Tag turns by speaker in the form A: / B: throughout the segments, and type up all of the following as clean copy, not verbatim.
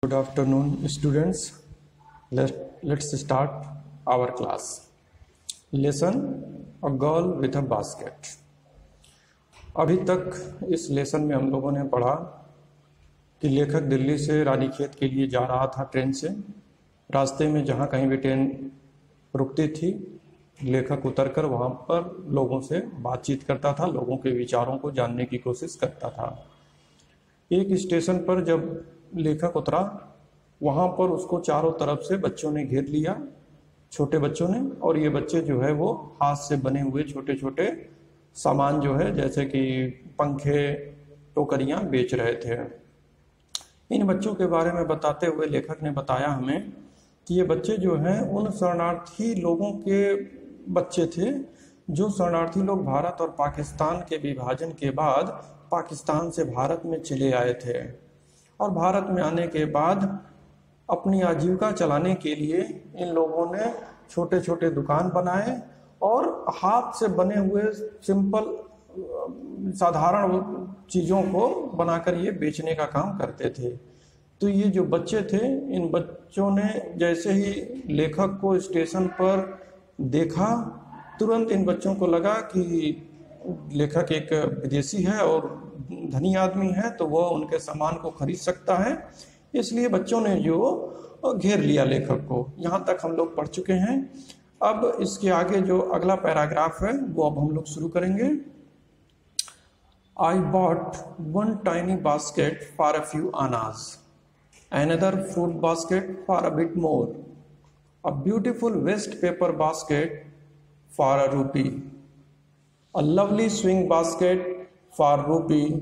A: Good afternoon, students. Let's start our class. Lesson A Girl with a Basket. अभी तक इस lesson में हम लोगों ने पढ़ा कि लेखक दिल्ली से रानीखेत के लिए जा रहा था ट्रेन से। रास्ते में जहाँ कहीं भी ट्रेन रुकती थी, लेखक उतरकर वहाँ पर लोगों से बातचीत करता था, लोगों के विचारों को जानने की कोशिश करता था। एक स्टेशन पर जब लेखक उतरा, वहाँ पर उसको चारों तरफ से बच्चों ने घेर लिया, छोटे बच्चों ने। और ये बच्चे जो है वो हाथ से बने हुए छोटे छोटे सामान जो है जैसे कि पंखे, टोकरियाँ बेच रहे थे। इन बच्चों के बारे में बताते हुए लेखक ने बताया हमें कि ये बच्चे जो हैं उन शरणार्थी लोगों के बच्चे थे जो शरणार्थी लोग भारत और पाकिस्तान के विभाजन के बाद पाकिस्तान से भारत में चले आए थे। और भारत में आने के बाद अपनी आजीविका चलाने के लिए इन लोगों ने छोटे छोटे दुकान बनाए और हाथ से बने हुए सिंपल साधारण चीज़ों को बनाकर ये बेचने का काम करते थे। तो ये जो बच्चे थे, इन बच्चों ने जैसे ही लेखक को स्टेशन पर देखा, तुरंत इन बच्चों को लगा कि लेखक एक विदेशी है और धनी आदमी है, तो वह उनके सामान को खरीद सकता है। इसलिए बच्चों ने जो घेर लिया लेखक को। यहाँ तक हम लोग पढ़ चुके हैं। अब इसके आगे जो अगला पैराग्राफ है वो अब हम लोग शुरू करेंगे। I bought one tiny basket for a few annas, another fruit basket for a bit more, a beautiful waste paper basket for a rupee, a lovely swing basket for rupee,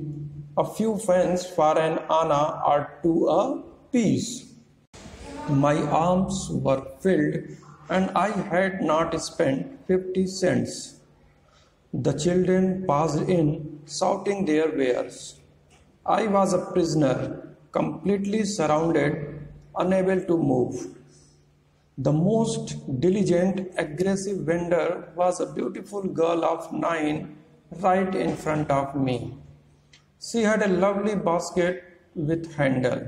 A: a few fans for an anna or two a piece. My arms were filled and I had not spent 50 cents. The children passed in, shouting their wares. I was a prisoner, completely surrounded, unable to move. The most diligent, aggressive vendor was a beautiful girl of 9 right in front of me. She had a lovely basket with handle,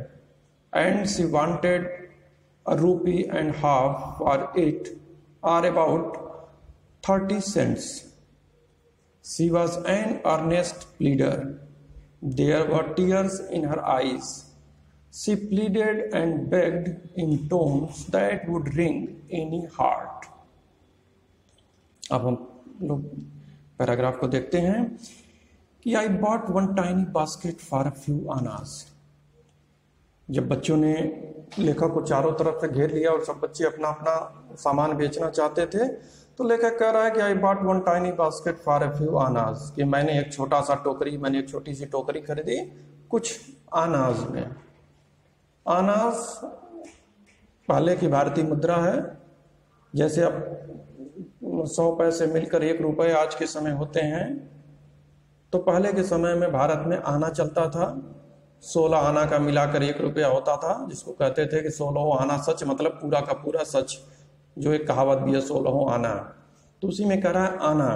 A: and she wanted a rupee and half for it, or about 30 cents. She was an earnest pleader. There were tears in her eyes. She pleaded and begged in tones that would wring any heart. अब हम लोग paragraph को देखते हैं कि I bought one tiny basket for a few annas. जब बच्चों ने लेखक को चारों तरफ से घेर लिया और सब बच्चे अपना अपना सामान बेचना चाहते थे, तो लेखक कह रहा है कि I bought one tiny basket for a few annas, कि मैंने एक छोटी सी टोकरी खरीदी कुछ आनाज में। आनाज पहले की भारतीय मुद्रा है। जैसे अब 100 पैसे मिलकर 1 रुपये आज के समय होते हैं, तो पहले के समय में भारत में आना चलता था। 16 आना का मिलाकर 1 रुपया होता था, जिसको कहते थे कि 16 आना सच, मतलब पूरा का पूरा सच। जो एक कहावत भी है 16 आना, तो उसी में कह रहा है आना।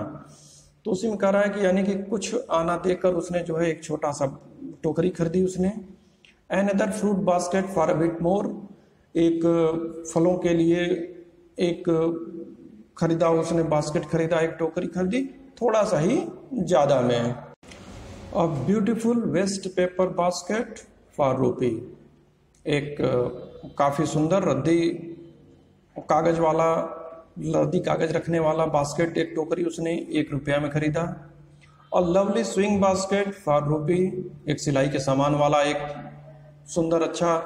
A: तो उसी में कह रहा है कि यानी कि कुछ आना देकर उसने जो है एक छोटा सा टोकरी खरीदी उसने। Another fruit basket for a bit more, एक फलों के लिए एक खरीदा उसने, बास्केट खरीदा, एक टोकरी खरीदी, थोड़ा सा ही ज़्यादा में। A beautiful waste paper basket for rupee, एक काफ़ी सुंदर रद्दी कागज रखने वाला बास्केट, एक टोकरी उसने 1 रुपया में खरीदा। और लवली स्विंग बास्केट फॉर रूपी, एक सिलाई के सामान वाला एक सुंदर अच्छा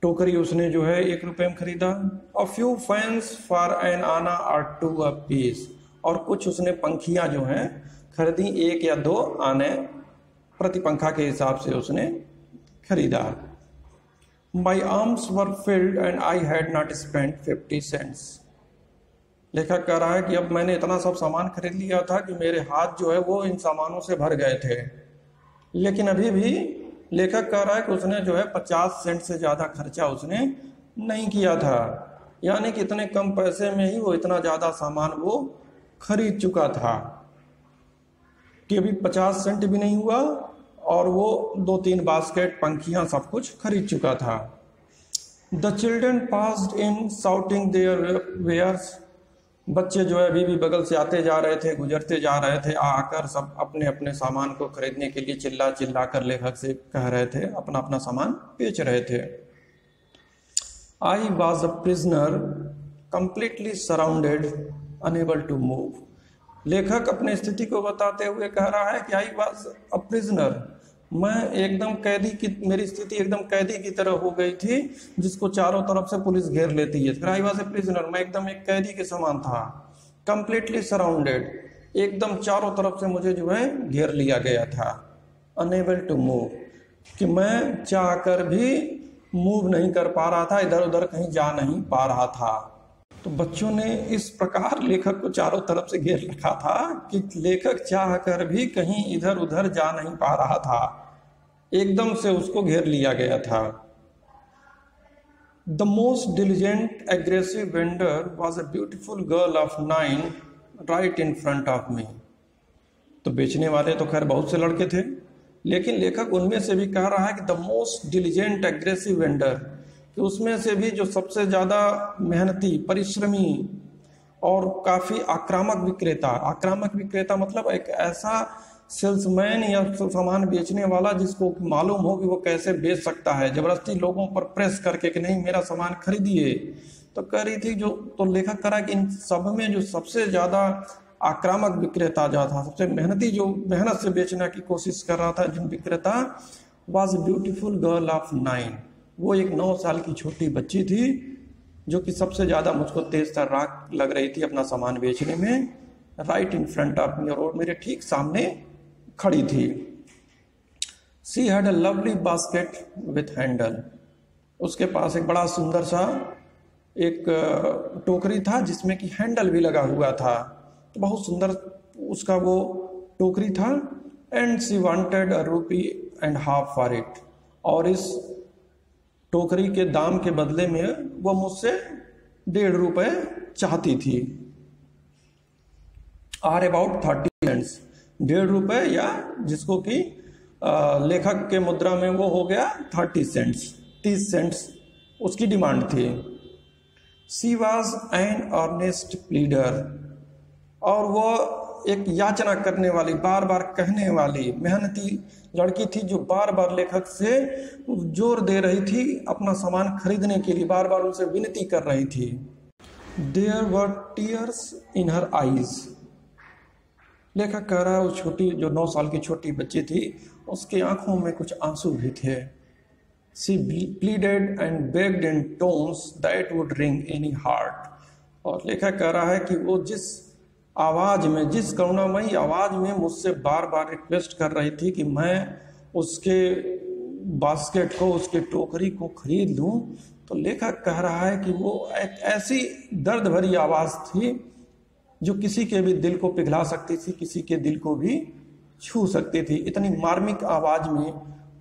A: टोकरी उसने जो है 1 रुपये में खरीदा। और फ्यू फैंस फॉर एन आना और 2 a piece, और कुछ उसने पंखियाँ जो हैं खरीदी, 1 या 2 आने प्रति पंखा के हिसाब से उसने खरीदा। My arms were filled and I had not spent 50 cents. लेखक कह रहा है कि अब मैंने इतना सब सामान खरीद लिया था कि मेरे हाथ जो है वो इन सामानों से भर गए थे। लेकिन अभी भी लेखक कह रहा है कि उसने जो है 50 सेंट से ज़्यादा खर्चा उसने नहीं किया था। यानी कि इतने कम पैसे में ही वो इतना ज़्यादा सामान वो खरीद चुका था कि अभी 50 सेंट भी नहीं हुआ और वो 2-3 बास्केट, पंखियाँ, सब कुछ खरीद चुका था। The children passed in shouting their wares. बच्चे जो है अभी भी बगल से आते जा रहे थे, गुजरते जा रहे थे, आकर सब अपने अपने सामान को खरीदने के लिए चिल्ला चिल्ला कर लेखक से कह रहे थे, अपना अपना सामान बेच रहे थे। I was a prisoner completely surrounded unable to move. लेखक अपने स्थिति को बताते हुए कह रहा है कि आई वॉज अ प्रिजनर, मैं एकदम कैदी की, मेरी स्थिति एकदम कैदी की तरह हो गई थी जिसको चारों तरफ से पुलिस घेर लेती है। फिर आई वॉज ए प्रिजनर, मैं एकदम एक कैदी के समान था। कंप्लीटली सराउंडेड, एकदम चारों तरफ से मुझे जो है घेर लिया गया था। अनेबल टू मूव, कि मैं चाह कर भी मूव नहीं कर पा रहा था, इधर उधर कहीं जा नहीं पा रहा था। तो बच्चों ने इस प्रकार लेखक को चारों तरफ से घेर रखा था कि लेखक चाह कर भी कहीं इधर उधर जा नहीं पा रहा था, एकदम से उसको घेर लिया गया था। The most diligent aggressive vendor was a beautiful girl of 9 right in front of me. तो बेचने वाले तो खैर बहुत से लड़के थे, लेकिन लेखक उनमें से भी कह रहा है कि the most diligent aggressive vendor, कि उसमें से भी जो सबसे ज़्यादा मेहनती, परिश्रमी और काफ़ी आक्रामक विक्रेता मतलब एक ऐसा सेल्समैन या सामान बेचने वाला जिसको मालूम हो कि वो कैसे बेच सकता है, जबरदस्ती लोगों पर प्रेस करके कि नहीं मेरा सामान खरीदिए। तो कह रही थी जो, तो लेखक कह रहा है कि इन सब में जो सबसे ज़्यादा आक्रामक विक्रेता जो था, सबसे मेहनती, जो मेहनत से बेचने की कोशिश कर रहा था, जिन विक्रेता, वॉज ब्यूटीफुल गर्ल ऑफ 9। वो एक 9 साल की छोटी बच्ची थी जो कि सबसे ज़्यादा मुझको तेज तर्राक लग रही थी अपना सामान बेचने में। Right in front of me, और मेरे ठीक सामने खड़ी थी। She had a lovely basket with handle, उसके पास एक बड़ा सुंदर सा एक टोकरी था जिसमें कि हैंडल भी लगा हुआ था, तो बहुत सुंदर उसका वो टोकरी था। And she wanted a ₹1.50 for it, और इस टोकरी के दाम के बदले में वो मुझसे ₹1.50 चाहती थी। आर अबाउट 30 सेंट्स, ₹1.50 या जिसको कि लेखक के मुद्रा में वो हो गया 30 सेंट्स, 30 सेंट्स उसकी डिमांड थी। सी वॉज एन अर्नेस्ट प्लीडर, और वो एक याचना करने वाली, बार बार कहने वाली मेहनती लड़की थी जो बार बार लेखक से जोर दे रही थी अपना सामान खरीदने के लिए, बार बार उनसे विनती कर रही थी। There were tears in her eyes, लेखक कह रहा है वो छोटी, जो 9 साल की छोटी बच्ची थी, उसकी आंखों में कुछ आंसू भी थे। She pleaded and begged in tones that would ring any heart, और लेखक कह रहा है कि वो जिस आवाज़ में, जिस करुणामयी आवाज़ में मुझसे बार बार रिक्वेस्ट कर रही थी कि मैं उसके बास्केट को, उसके टोकरी को खरीद लूँ, तो लेखक कह रहा है कि वो एक ऐसी दर्द भरी आवाज़ थी जो किसी के भी दिल को पिघला सकती थी, किसी के दिल को भी छू सकती थी। इतनी मार्मिक आवाज़ में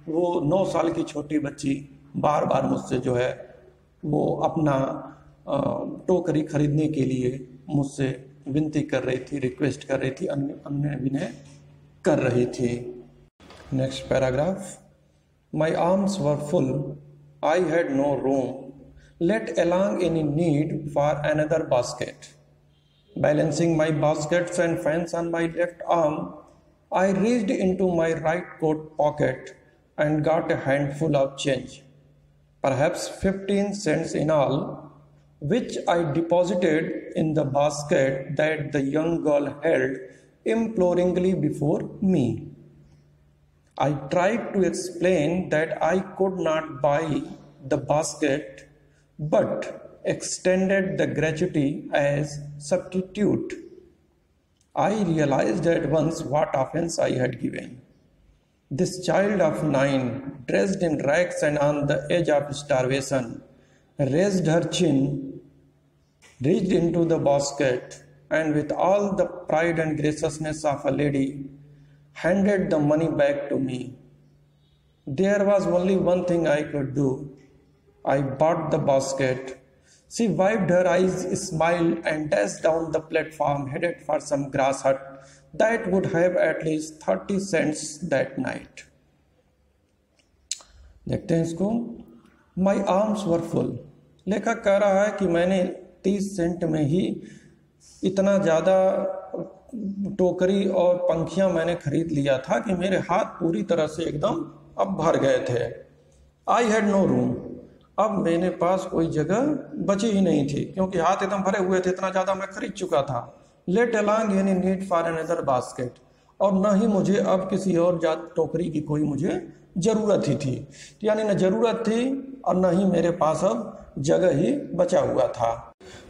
A: वो 9 साल की छोटी बच्ची बार बार मुझसे जो है वो अपना टोकरी खरीदने के लिए मुझसे विनती कर रही थी, रिक्वेस्ट कर रही थी, अन्य विनय कर रही थी। Next paragraph. My arms were full, I had no room, let along any need for another basket. Balancing my baskets and fans on my left arm, I reached into my right coat pocket and got a handful of change, perhaps 15 cents in all, which I deposited in the basket that the young girl held imploringly before me. I tried to explain that I could not buy the basket, but extended the gratuity as substitute. I realized at once what offense I had given. This child of 9, dressed in rags and on the edge of starvation, raised her chin, reached into the basket, and with all the pride and graciousness of a lady, handed the money back to me. There was only one thing I could do. I bought the basket. She wiped her eyes, smiled, and dashed down the platform, headed for some grass hut that would have at least 30 cents that night. देखते हैं इसको। My arms were full. लेखक कह रहा है कि मैंने 30 Saint में ही इतना ज़्यादा टोकरी और पंखियाँ मैंने खरीद लिया था कि मेरे हाथ पूरी तरह से एकदम अब भर गए थे। आई हैड नो रूम, अब मेरे पास कोई जगह बची ही नहीं थी क्योंकि हाथ एकदम भरे हुए थे, इतना ज़्यादा मैं खरीद चुका था। Let along any need for another basket, और न ही मुझे अब किसी और टोकरी की कोई मुझे ज़रूरत ही थी, यानी न ज़रूरत थी और न ही मेरे पास अब जगह ही बचा हुआ था।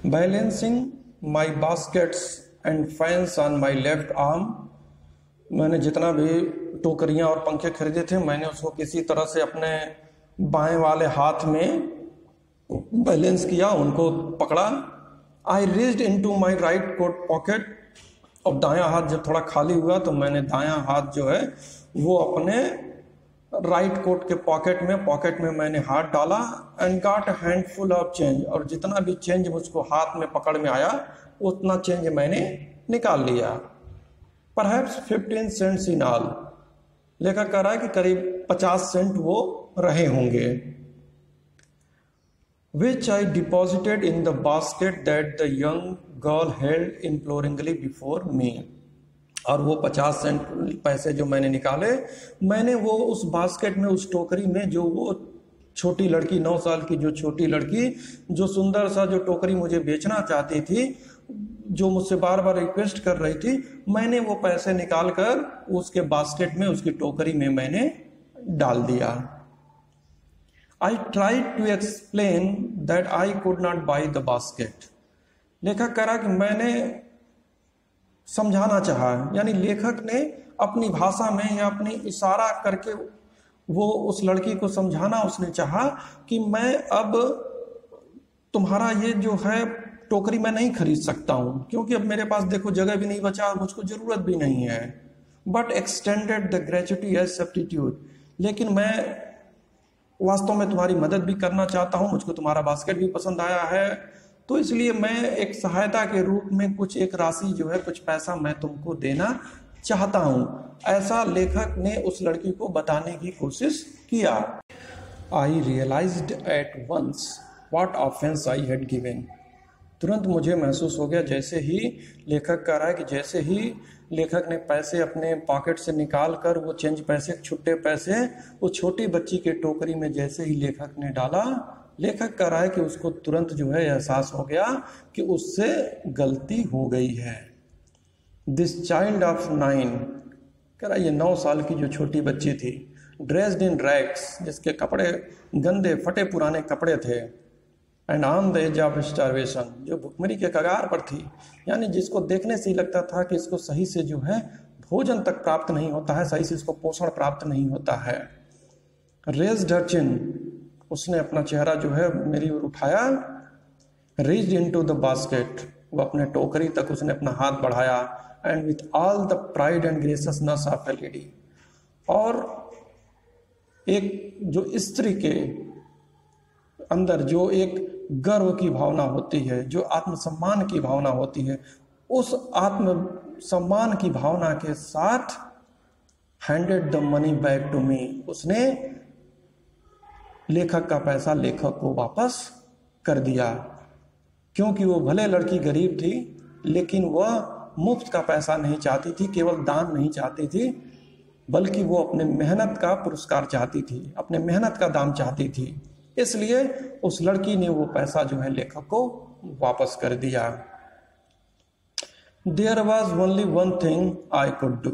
A: Balancing my baskets and fans on my left arm, मैंने जितना भी टोकरियाँ और पंखे खरीदे थे मैंने उसको किसी तरह से अपने बाएं वाले हाथ में बैलेंस किया, उनको पकड़ा। I reached into my right coat pocket, अब दायां हाथ जब थोड़ा खाली हुआ तो मैंने दायां हाथ जो है वो अपने राइट कोट के पॉकेट में मैंने हाथ डाला। And got a handful of change, और जितना भी चेंज मुझको हाथ में पकड़ में आया उतना चेंज मैंने निकाल लिया। परहैप्स 15 सेंट्स इन ऑल, लेखक कह रहा है कि करीब 50 सेंट वो रहे होंगे। Which I deposited in the basket that the young girl held imploringly before me, और वो 50 सेंट पैसे जो मैंने निकाले मैंने वो उस बास्केट में, उस टोकरी में, जो वो छोटी लड़की 9 साल की जो छोटी लड़की जो सुंदर सा जो टोकरी मुझे बेचना चाहती थी, जो मुझसे बार बार रिक्वेस्ट कर रही थी, मैंने वो पैसे निकाल कर उसके बास्केट में, उसकी टोकरी में मैंने डाल दिया। I tried to explain that I could not buy the basket, लेखक कह रहा कि मैंने समझाना चाहा, यानी लेखक ने अपनी भाषा में या अपनी इशारा करके वो उस लड़की को समझाना उसने चाहा कि मैं अब तुम्हारा ये जो है टोकरी मैं नहीं खरीद सकता हूँ क्योंकि अब मेरे पास देखो जगह भी नहीं बचा और मुझको ज़रूरत भी नहीं है। But extended the gratuity as substitute, लेकिन मैं वास्तव में तुम्हारी मदद भी करना चाहता हूँ, मुझको तुम्हारा बास्केट भी पसंद आया है, तो इसलिए मैं एक सहायता के रूप में कुछ एक राशि जो है, कुछ पैसा मैं तुमको देना चाहता हूँ। ऐसा लेखक ने उस लड़की को बताने की कोशिश किया। I realised at once what offence I had given, तुरंत मुझे महसूस हो गया, जैसे ही लेखक कह रहा है कि जैसे ही लेखक ने पैसे अपने पॉकेट से निकाल कर वो चेंज पैसे, छुट्टे पैसे वो छोटी बच्ची के टोकरी में जैसे ही लेखक ने डाला, लेखक कह रहा है कि उसको तुरंत जो है एहसास हो गया कि उससे गलती हो गई है। दिस चाइल्ड ऑफ 9, कह रहा है ये 9 साल की जो छोटी बच्ची थी, ड्रेस्ड इन रैग्स, जिसके कपड़े गंदे फटे पुराने कपड़े थे, and on the edge of starvation, जो भुखमरी के कगार पर थी, यानी जिसको देखने से ही लगता था कि इसको सही से जो है भोजन तक प्राप्त नहीं होता है, सही से इसको पोषण प्राप्त नहीं होता है। रेज्ड हर चिन, उसने अपना चेहरा जो है मेरी ओर उठाया। रीच्ड इनटू द बास्केट, वो अपने टोकरी तक उसने अपना हाथ बढ़ाया। And with all the pride and graciousness of a lady, और एक जो स्त्री के अंदर जो एक गर्व की भावना होती है, जो आत्मसम्मान की भावना होती है, उस आत्मसम्मान की भावना के साथ handed the money back to me, उसने लेखक का पैसा लेखक को वापस कर दिया। क्योंकि वो भले लड़की गरीब थी लेकिन वह मुफ्त का पैसा नहीं चाहती थी, केवल दान नहीं चाहती थी, बल्कि वो अपने मेहनत का पुरस्कार चाहती थी, अपने मेहनत का दाम चाहती थी। इसलिए उस लड़की ने वो पैसा जो है लेखक को वापस कर दिया। There was only one thing I could do,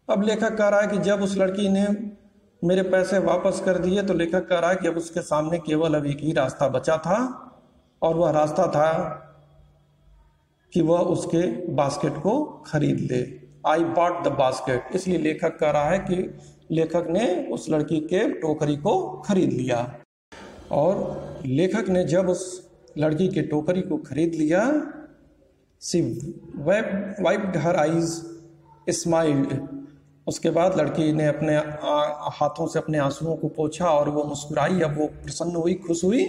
A: अब लेखक कह रहा है कि जब उस लड़की ने मेरे पैसे वापस कर दिए तो लेखक कह रहा है कि अब उसके सामने केवल अब एक ही रास्ता बचा था, और वह रास्ता था कि वह उसके बास्केट को खरीद ले। आई बॉट द बास्केट, इसलिए लेखक कह रहा है कि लेखक ने उस लड़की के टोकरी को खरीद लिया। और लेखक ने जब उस लड़की के टोकरी को खरीद लिया, सी वाइप्ड हर आईज, स्माइल्ड, उसके बाद लड़की ने अपने हाथों से अपने आंसुओं को पोंछा और वो मुस्कुराई। अब वो प्रसन्न हुई, खुश हुई,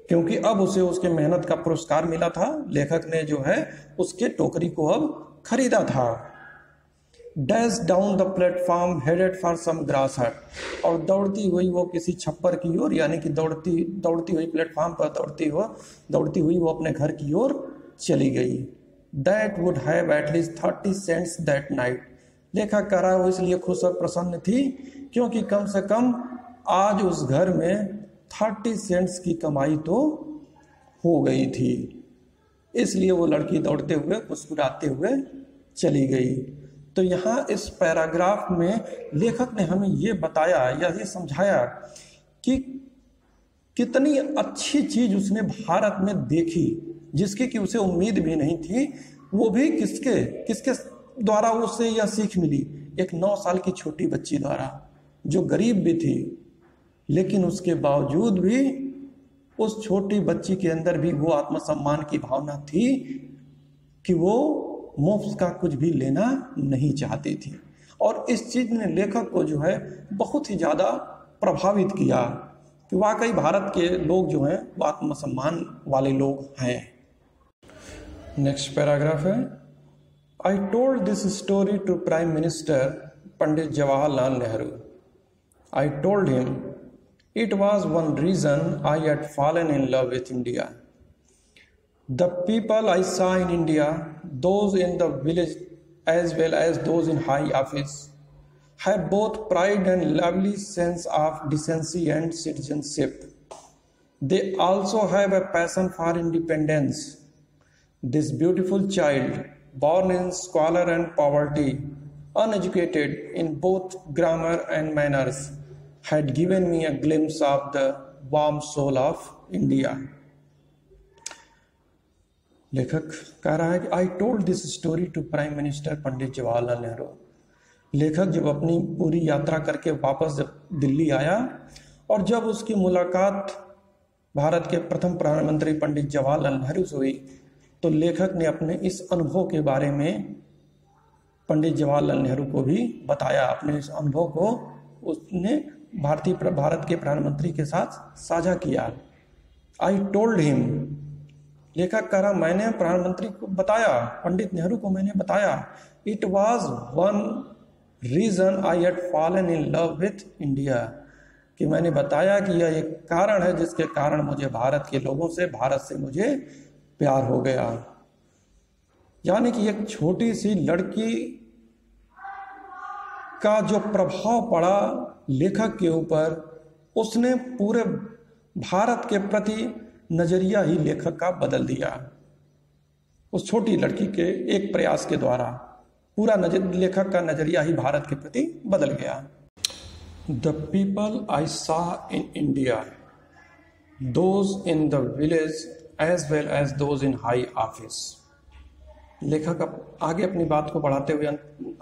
A: क्योंकि अब उसे उसके मेहनत का पुरस्कार मिला था। लेखक ने जो है उसके टोकरी को अब खरीदा था। Dash down the platform headed for some grass hut, और दौड़ती हुई वो किसी छप्पर की ओर, यानी कि दौड़ती हुई प्लेटफॉर्म पर दौड़ती हुई वो अपने घर की ओर चली गई। That would have at least 30 cents that night. लेखक कह रहा है वो इसलिए खुश और प्रसन्न थी क्योंकि कम से कम आज उस घर में 30 सेंट्स की कमाई तो हो गई थी। इसलिए वो लड़की दौड़ते हुए मुस्कुराते हुए चली गई। तो यहाँ इस पैराग्राफ में लेखक ने हमें ये बताया या ये समझाया कि कितनी अच्छी चीज उसने भारत में देखी, जिसकी कि उसे उम्मीद भी नहीं थी। वो भी किसके द्वारा उसे यह सीख मिली? एक 9 साल की छोटी बच्ची द्वारा, जो गरीब भी थी, लेकिन उसके बावजूद भी उस छोटी बच्ची के अंदर भी वो आत्मसम्मान की भावना थी कि वो मुफ्त का कुछ भी लेना नहीं चाहती थी। और इस चीज ने लेखक को जो है बहुत ही ज्यादा प्रभावित किया कि वाकई भारत के लोग जो हैं वो आत्मसम्मान वाले लोग हैं। नेक्स्ट पैराग्राफ है, I told this story to prime minister Pandit Jawaharlal Nehru. I told him it was one reason I had fallen in love with India. The people I saw in India, those in the village as well as those in high office, have both pride and lovely sense of decency and citizenship. They also have a passion for independence. This beautiful child, born in squalor and poverty, uneducated in both grammar and manners, had given me a glimpse of the warm soul of India. लेखक कह रहा है कि I told this story to prime minister Pandit Jawaharlal Nehru. लेखक जब अपनी पूरी यात्रा करके वापस जब दिल्ली आया और जब उसकी मुलाकात भारत के प्रथम प्रधानमंत्री पंडित जवाहरलाल नेहरू से हुई, तो लेखक ने अपने इस अनुभव के बारे में पंडित जवाहरलाल नेहरू को भी बताया। अपने इस अनुभव को उसने भारत के प्रधानमंत्री के साथ साझा किया। आई टोल्ड हिम, लेखक कह रहा मैंने प्रधानमंत्री को बताया, पंडित नेहरू को मैंने बताया। It was one reason I had fallen in love with India, कि मैंने बताया कि यह एक कारण है जिसके कारण मुझे भारत के लोगों से, भारत से मुझे प्यार हो गया। यानी कि एक छोटी सी लड़की का जो प्रभाव पड़ा लेखक के ऊपर, उसने पूरे भारत के प्रति नजरिया ही लेखक का बदल दिया। उस छोटी लड़की के एक प्रयास के द्वारा पूरा लेखक का नजरिया ही भारत के प्रति बदल गया। The people I saw in India, those in the village as well as those in high office. लेखक आगे अपनी बात को बढ़ाते हुए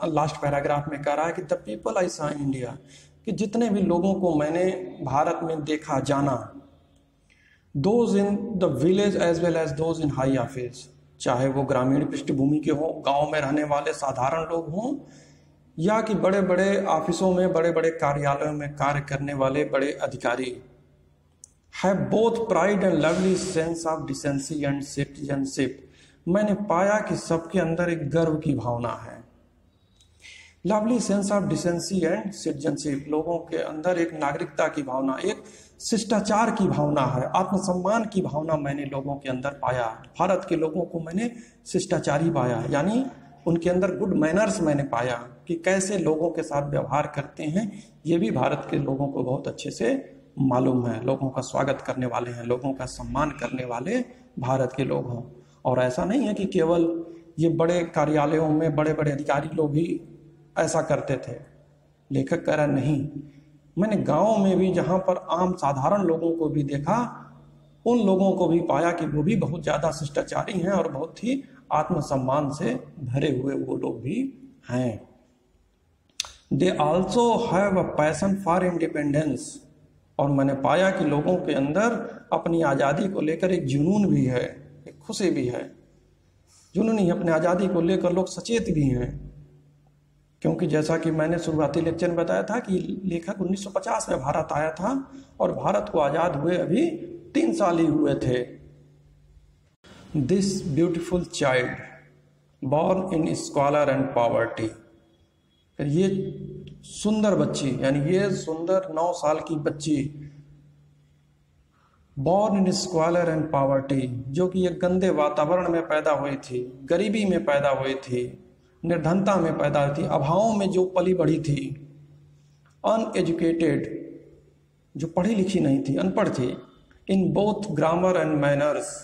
A: लास्ट पैराग्राफ में कह रहा है कि the people I saw in India, कि जितने भी लोगों को मैंने भारत में देखा जाना, those in the village as well as those in high office, चाहे वो ग्रामीण पृष्ठभूमि के हों, गांव में रहने वाले साधारण लोग हों, या कि बड़े बड़े ऑफिसों में, बड़े बड़े कार्यालयों में कार्य करने वाले बड़े अधिकारी, have both pride and lovely sense of decency and citizenship. मैंने पाया कि सबके अंदर एक गर्व की भावना है। Lovely sense of decency and citizenship, लोगों के अंदर एक नागरिकता की भावना, एक शिष्टाचार की भावना है, आत्मसम्मान की भावना मैंने लोगों के अंदर पाया। भारत के लोगों को मैंने शिष्टाचारी पाया, यानी उनके अंदर गुड मैनर्स मैंने पाया कि कैसे लोगों के साथ व्यवहार करते हैं। ये भी भारत के लोगों को बहुत अच्छे से मालूम है। लोगों का स्वागत करने वाले हैं, लोगों का सम्मान करने वाले भारत के लोग हों। और ऐसा नहीं है कि केवल ये बड़े कार्यालयों में बड़े बड़े अधिकारी लोग ही ऐसा करते थे। लेखक कह रहा नहीं, मैंने गांव में भी जहां पर आम साधारण लोगों को भी देखा, उन लोगों को भी पाया कि वो भी बहुत ज़्यादा शिष्टाचारी हैं और बहुत ही आत्मसम्मान से भरे हुए वो लोग भी हैं। They also have a passion for independence, और मैंने पाया कि लोगों के अंदर अपनी आज़ादी को लेकर एक जुनून भी है, एक खुशी भी है। जुनूनी अपने आज़ादी को लेकर लोग सचेत भी हैं, क्योंकि जैसा कि मैंने शुरुआती लेक्चर में बताया था कि लेखक 1950 में भारत आया था और भारत को आज़ाद हुए अभी 3 साल ही हुए थे। This beautiful child born in squalor and poverty, फिर ये सुंदर बच्ची, यानी ये सुंदर 9 साल की बच्ची, born in squalor and poverty, जो कि एक गंदे वातावरण में पैदा हुई थी, गरीबी में पैदा हुई थी, निर्धनता में पैदा हुई थी, अभावों में जो पली बढ़ी थी, अनएजुकेटेड, जो पढ़ी लिखी नहीं थी, अनपढ़ थी, in both grammar and manners,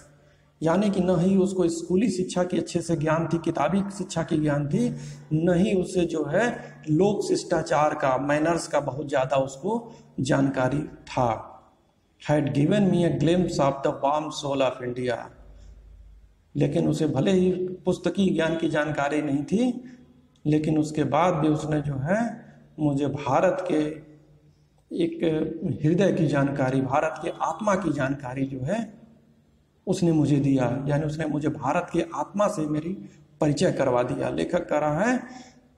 A: यानी कि न ही उसको स्कूली शिक्षा की अच्छे से ज्ञान थी, किताबी शिक्षा की ज्ञान थी, न ही उसे जो है लोक शिष्टाचार का, मैनर्स का बहुत ज़्यादा उसको जानकारी था। Had given me a glimpse of the warm soul of India, लेकिन उसे भले ही पुस्तकी ज्ञान की जानकारी नहीं थी, लेकिन उसके बाद भी उसने जो है मुझे भारत के एक हृदय की जानकारी, भारत के आत्मा की जानकारी जो है उसने मुझे दिया, यानी उसने मुझे भारत की आत्मा से मेरी परिचय करवा दिया। लेखक कह रहा है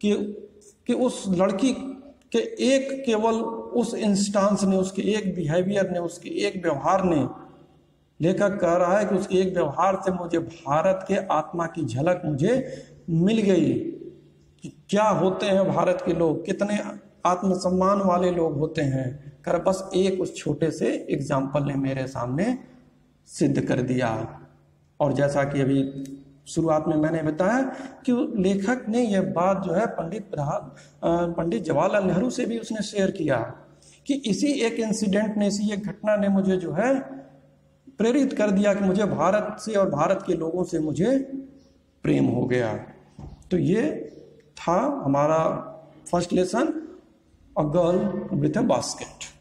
A: कि उस लड़की के एक केवल उस इंस्टांस ने, उसके एक बिहेवियर ने, उसके एक व्यवहार ने, लेखक कह रहा है कि उसके एक व्यवहार से मुझे भारत के आत्मा की झलक मुझे मिल गई कि क्या होते हैं भारत के लोग, कितने आत्मसम्मान वाले लोग होते हैं। कर बस एक उस छोटे से एग्जाम्पल ने मेरे सामने सिद्ध कर दिया। और जैसा कि अभी शुरुआत में मैंने बताया कि लेखक ने यह बात जो है पंडित जवाहरलाल नेहरू से भी उसने शेयर किया कि इसी एक इंसिडेंट ने, इसी एक घटना ने मुझे जो है प्रेरित कर दिया कि मुझे भारत से और भारत के लोगों से मुझे प्रेम हो गया। तो ये था हमारा first lesson, a girl with a basket.